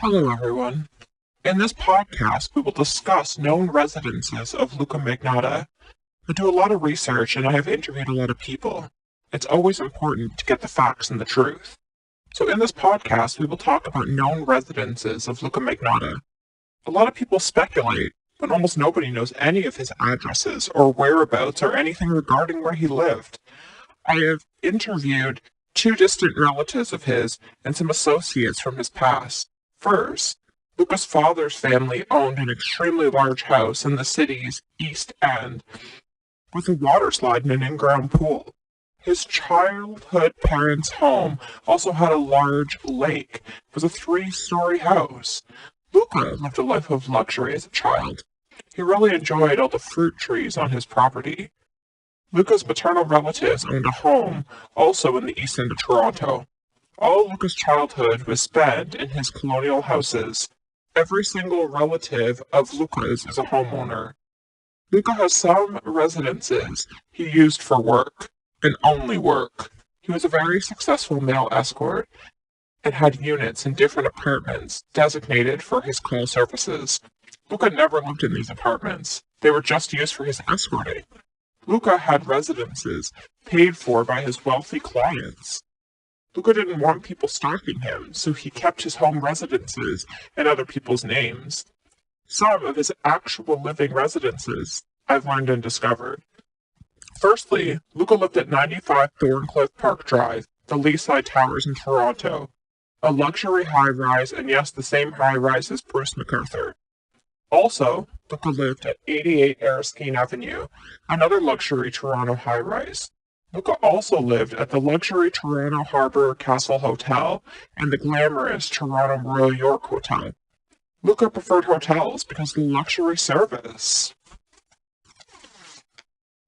Hello, everyone. In this podcast, we will discuss known residences of Luka Magnotta. I do a lot of research and I have interviewed a lot of people. It's always important to get the facts and the truth. So, in this podcast, we will talk about known residences of Luka Magnotta. A lot of people speculate, but almost nobody knows any of his addresses or whereabouts or anything regarding where he lived. I have interviewed two distant relatives of his and some associates from his past. First, Luka's father's family owned an extremely large house in the city's East End with a water slide and an in-ground pool. His childhood parents' home also had a large lake. It was a 3-story house. Luka lived a life of luxury as a child. He really enjoyed all the fruit trees on his property. Luka's maternal relatives owned a home also in the East End of Toronto. All Luka's childhood was spent in his colonial houses. Every single relative of Luka's is a homeowner. Luka has some residences he used for work, and only work. He was a very successful male escort and had units in different apartments designated for his call services. Luka never lived in these apartments. They were just used for his escorting. Luka had residences paid for by his wealthy clients. Luka didn't want people stalking him, so he kept his home residences in other people's names. Some of his actual living residences I've learned and discovered. Firstly, Luka lived at 95 Thorncliffe Park Drive, the Leaside Towers in Toronto, a luxury high-rise, and yes, the same high-rise as Bruce MacArthur. Also, Luka lived at 88 Erskine Avenue, another luxury Toronto high-rise. Luka also lived at the luxury Toronto Harbour Castle Hotel and the glamorous Toronto Royal York Hotel. Luka preferred hotels because of the luxury service.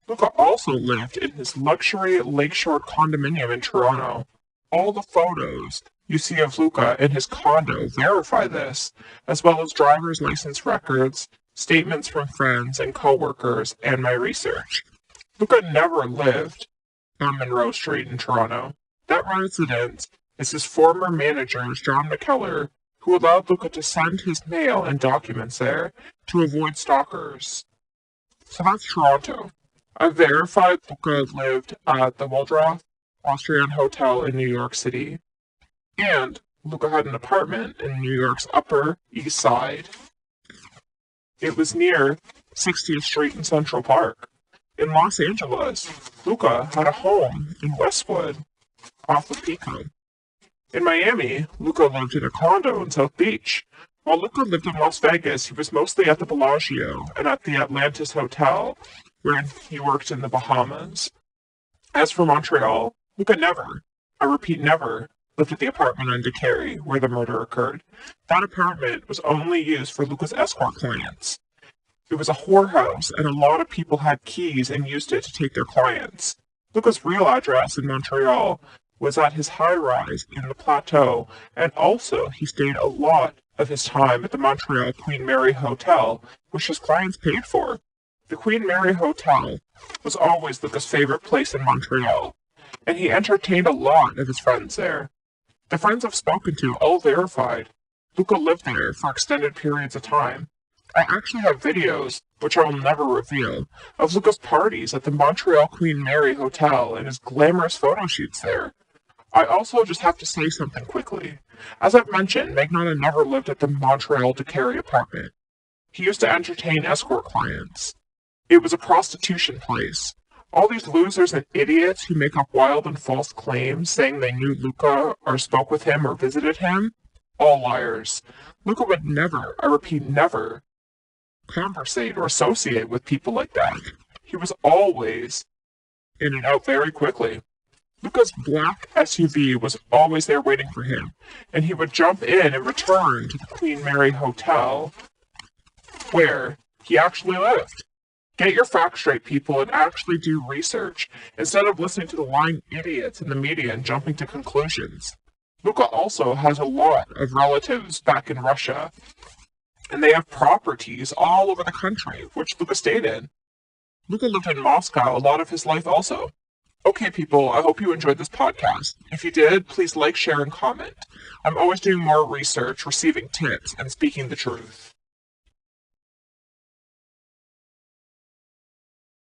Luka also lived in his luxury lakeshore condominium in Toronto. All the photos you see of Luka in his condo verify this, as well as driver's license records, statements from friends and co-workers, and my research. Luka never lived on Monroe Street in Toronto. That residence is his former manager, John McKellar, who allowed Luka to send his mail and documents there to avoid stalkers. So that's Toronto. I verified Luka lived at the Waldorf Austrian Hotel in New York City, and Luka had an apartment in New York's Upper East Side. It was near 60th Street in Central Park. In Los Angeles, Luka had a home in Westwood, off of Pico. In Miami, Luka lived in a condo in South Beach. While Luka lived in Las Vegas, he was mostly at the Bellagio and at the Atlantis Hotel, where he worked in the Bahamas. As for Montreal, Luka never, I repeat never, lived at the apartment on DeCarey, where the murder occurred. That apartment was only used for Luka's escort clients. It was a whorehouse, and a lot of people had keys and used it to take their clients. Luka's real address in Montreal was at his high-rise in the Plateau, and also he stayed a lot of his time at the Montreal Queen Mary Hotel, which his clients paid for. The Queen Mary Hotel was always Luka's favorite place in Montreal, and he entertained a lot of his friends there. The friends I've spoken to all verified Luka lived there for extended periods of time. I actually have videos, which I will never reveal, of Luka's parties at the Montreal Queen Mary Hotel and his glamorous photo shoots there. I also just have to say something quickly. As I've mentioned, Magnotta never lived at the Montreal DeCarey apartment. He used to entertain escort clients. It was a prostitution place. All these losers and idiots who make up wild and false claims saying they knew Luka or spoke with him or visited him, all liars. Luka would never, I repeat never, conversate or associate with people like that. He was always in and out very quickly. Luka's black SUV was always there waiting for him, and he would jump in and return to the Queen Mary Hotel, where he actually lived. Get your facts straight, people, and actually do research, instead of listening to the lying idiots in the media and jumping to conclusions. Luka also has a lot of relatives back in Russia, and they have properties all over the country, which Luka stayed in. Luka lived in Moscow a lot of his life also. Okay, people, I hope you enjoyed this podcast. If you did, please like, share, and comment. I'm always doing more research, receiving tips, and speaking the truth.